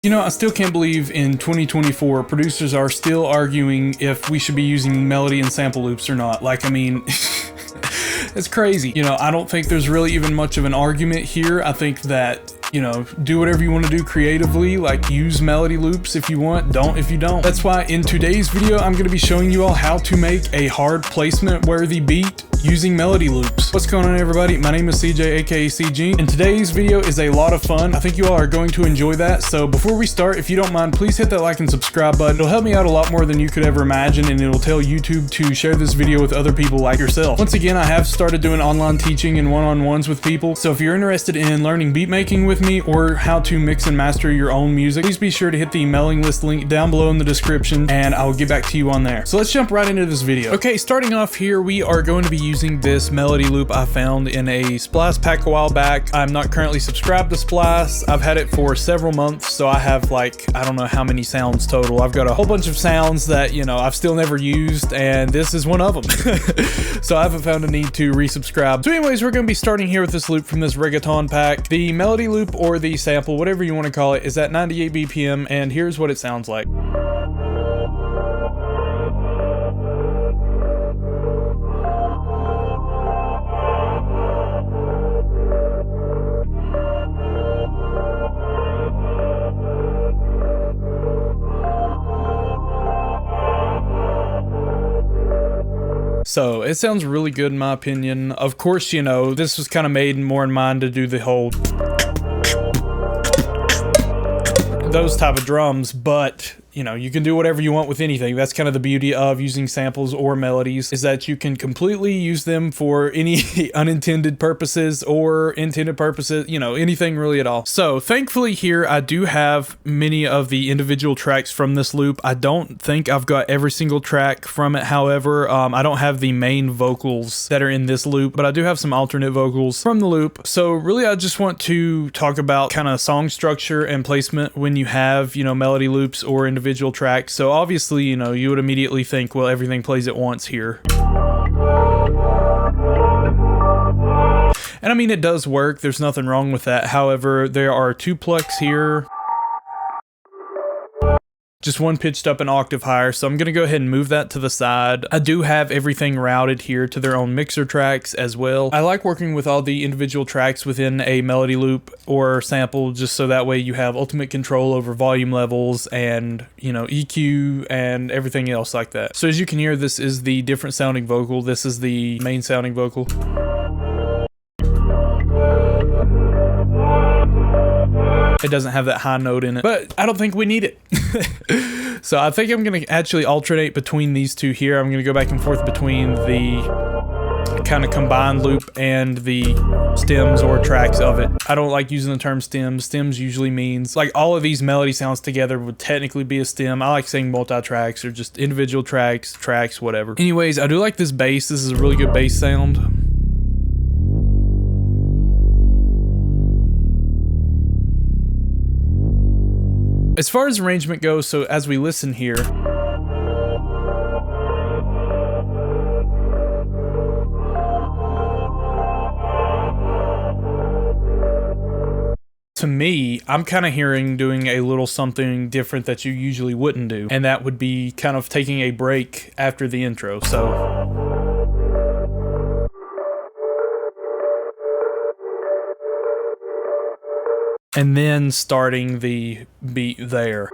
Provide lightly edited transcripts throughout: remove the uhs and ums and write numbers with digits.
You know, I still can't believe in 2024 producers are still arguing if we should be using melody and sample loops or not. Like, I mean, it's crazy. You know, I don't think there's really even much of an argument here. I think that, you know, do whatever you want to do creatively, like use melody loops if you want, don't if you don't. That's why in today's video, I'm going to be showing you all how to make a hard placement worthy beat using melody loops. What's going on, everybody? My name is CJ, aka CG, and today's video is a lot of fun. I think you all are going to enjoy that. So before we start, if you don't mind, please hit that like and subscribe button. It'll help me out a lot more than you could ever imagine, and it'll tell YouTube to share this video with other people like yourself. Once again, I have started doing online teaching and one-on-ones with people. So if you're interested in learning beat making with me or how to mix and master your own music, please be sure to hit the mailing list link down below in the description, and I'll get back to you on there. So let's jump right into this video. Okay, starting off here, we are going to be using this melody loop I found in a Splice pack a while back. I'm not currently subscribed to Splice. I've had it for several months, so I have like, I don't know how many sounds total. I've got a whole bunch of sounds that, you know, I've still never used, and this is one of them. So I haven't found a need to resubscribe. So anyways, we're going to be starting here with this loop from this reggaeton pack. The melody loop or the sample, whatever you want to call it, is at 98 BPM, and here's what it sounds like. So it sounds really good in my opinion. Of course, you know, this was kind of made more in mind to do the whole those type of drums, but you know, you can do whatever you want with anything. That's kind of the beauty of using samples or melodies, is that you can completely use them for any unintended purposes or intended purposes, you know, anything really at all. So thankfully here, I do have many of the individual tracks from this loop. I don't think I've got every single track from it. However, I don't have the main vocals that are in this loop, but I do have some alternate vocals from the loop. So really, I just want to talk about kind of song structure and placement when you have, you know, melody loops or individual tracks. So obviously, you know, you would immediately think, well, everything plays at once here. And I mean, it does work. There's nothing wrong with that. However, there are two plucks here. Just one pitched up an octave higher, so I'm going to go ahead and move that to the side. I do have everything routed here to their own mixer tracks as well. I like working with all the individual tracks within a melody loop or sample, just so that way you have ultimate control over volume levels and, you know, EQ and everything else like that. So as you can hear, this is the different sounding vocal. This is the main sounding vocal. It doesn't have that high note in it, but I don't think we need it. So I think I'm going to actually alternate between these two here. I'm going to go back and forth between the kind of combined loop and the stems or tracks of it. I don't like using the term stems. Stems usually means like all of these melody sounds together would technically be a stem. I like saying multi-tracks or just individual tracks, whatever. Anyways, I do like this bass. This is a really good bass sound. As far as arrangement goes, so as we listen here, to me, I'm kind of hearing doing a little something different that you usually wouldn't do, and that would be kind of taking a break after the intro. So and then starting the beat there.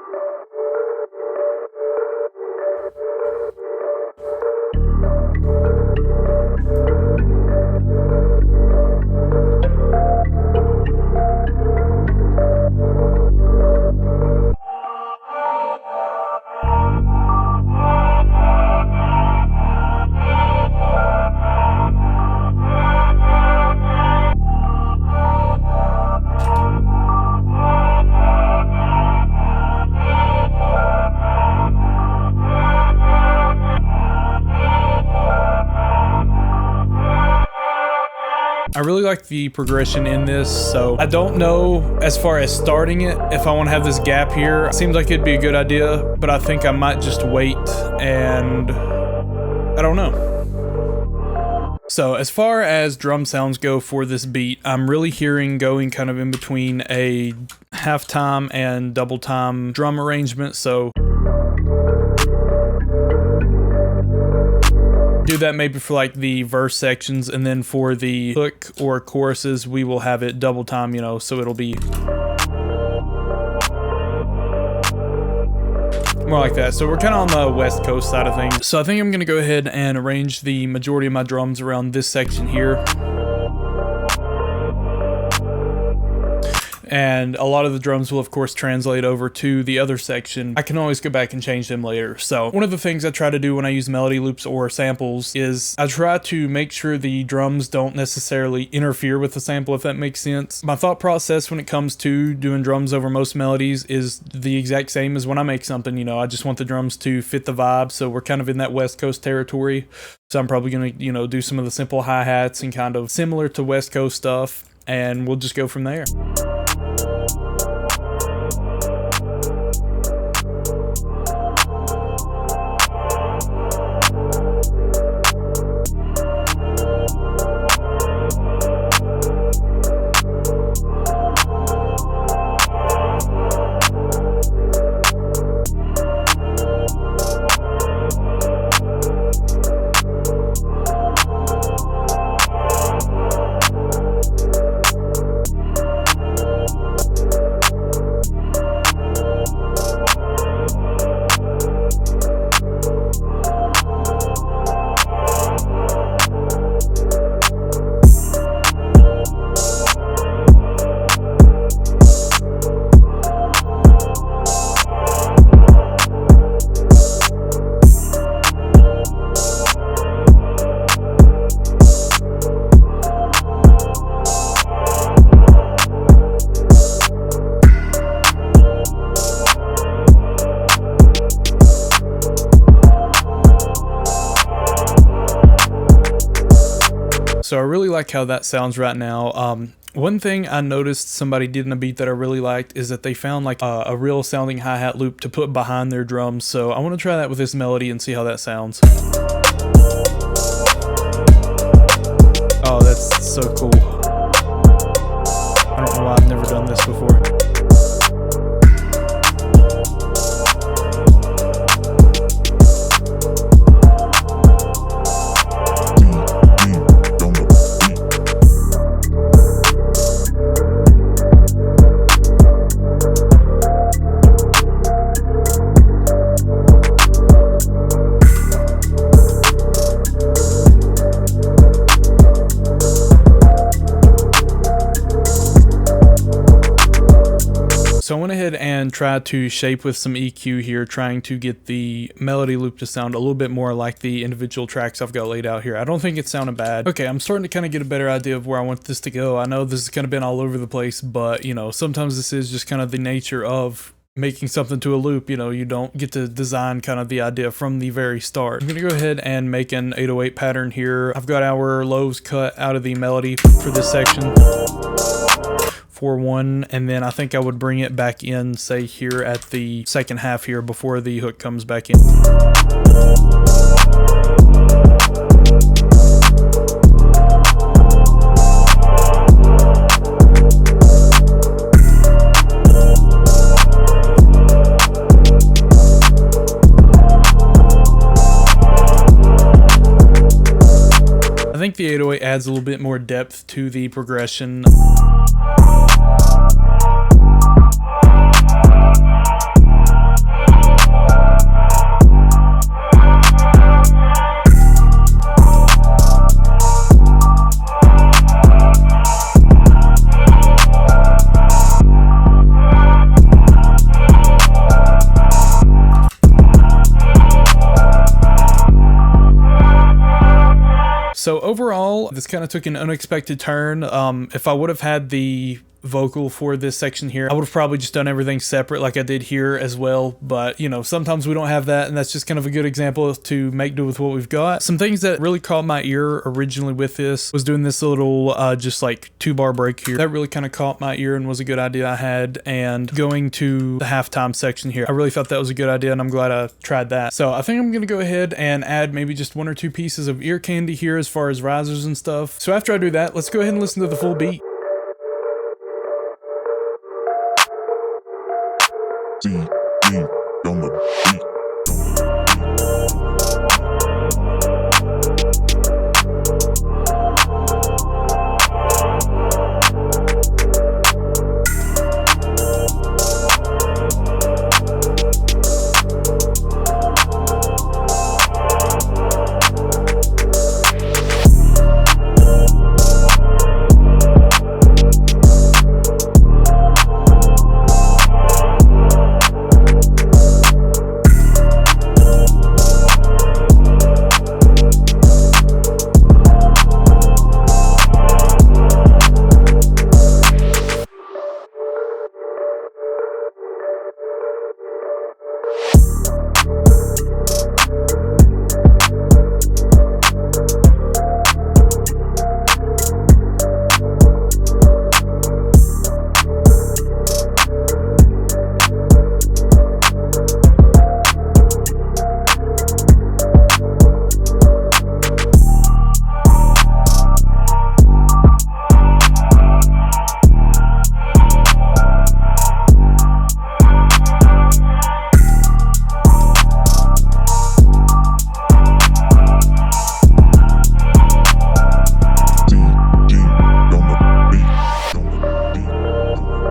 I really like the progression in this, so I don't know as far as starting it if I want to have this gap here. It seems like it'd be a good idea, but I think I might just wait and I don't know. So as far as drum sounds go for this beat, I'm really hearing going kind of in between a half time and double time drum arrangement. So do that maybe for like the verse sections, and then for the hook or choruses, we will have it double time, you know, so it'll be more like that. So we're kind of on the West Coast side of things. So I think I'm going to go ahead and arrange the majority of my drums around this section here. And a lot of the drums will of course translate over to the other section. I can always go back and change them later. So one of the things I try to do when I use melody loops or samples is I try to make sure the drums don't necessarily interfere with the sample, if that makes sense. My thought process when it comes to doing drums over most melodies is the exact same as when I make something, you know, I just want the drums to fit the vibe. So we're kind of in that West Coast territory. So I'm probably going to, you know, do some of the simple hi-hats and kind of similar to West Coast stuff, and we'll just go from there. So I really like how that sounds right now. One thing I noticed somebody did in a beat that I really liked is that they found like a real sounding hi-hat loop to put behind their drums. So I want to try that with this melody and see how that sounds. Oh, that's so cool. I don't know why I've never done this before. So I went ahead and tried to shape with some EQ here, trying to get the melody loop to sound a little bit more like the individual tracks I've got laid out here. I don't think it sounded bad. Okay, I'm starting to kind of get a better idea of where I want this to go. I know this has kind of been all over the place, but you know, sometimes this is just kind of the nature of making something to a loop. You know, you don't get to design kind of the idea from the very start. I'm gonna go ahead and make an 808 pattern here. I've got our lows cut out of the melody for this section. 4-1, and then I think I would bring it back in, say here at the second half here before the hook comes back in. I think the 808 adds a little bit more depth to the progression. So overall, this kind of took an unexpected turn. If I would have had the vocal for this section here. I would have probably just done everything separate like I did here as well, but you know, sometimes we don't have that, and that's just kind of a good example to make do with what we've got. Some things that really caught my ear originally with this was doing this little just like 2-bar break here. That really kind of caught my ear and was a good idea I had, and going to the halftime section here, I really thought that was a good idea, and I'm glad I tried that. So I think I'm gonna go ahead and add maybe just 1 or 2 pieces of ear candy here as far as risers and stuff. So after I do that, let's go ahead and listen to the full beat. On the beat.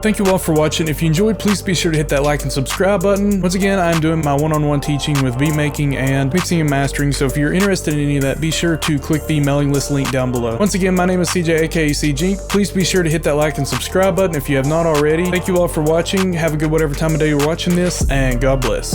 Thank you all for watching. If you enjoyed, please be sure to hit that like and subscribe button. Once again, I'm doing my one-on-one teaching with beat making and mixing and mastering, so if you're interested in any of that, be sure to click the mailing list link down below. Once again, my name is CJ, aka CJink. Please be sure to hit that like and subscribe button if you have not already. Thank you all for watching. Have a good whatever time of day you're watching this, and God bless.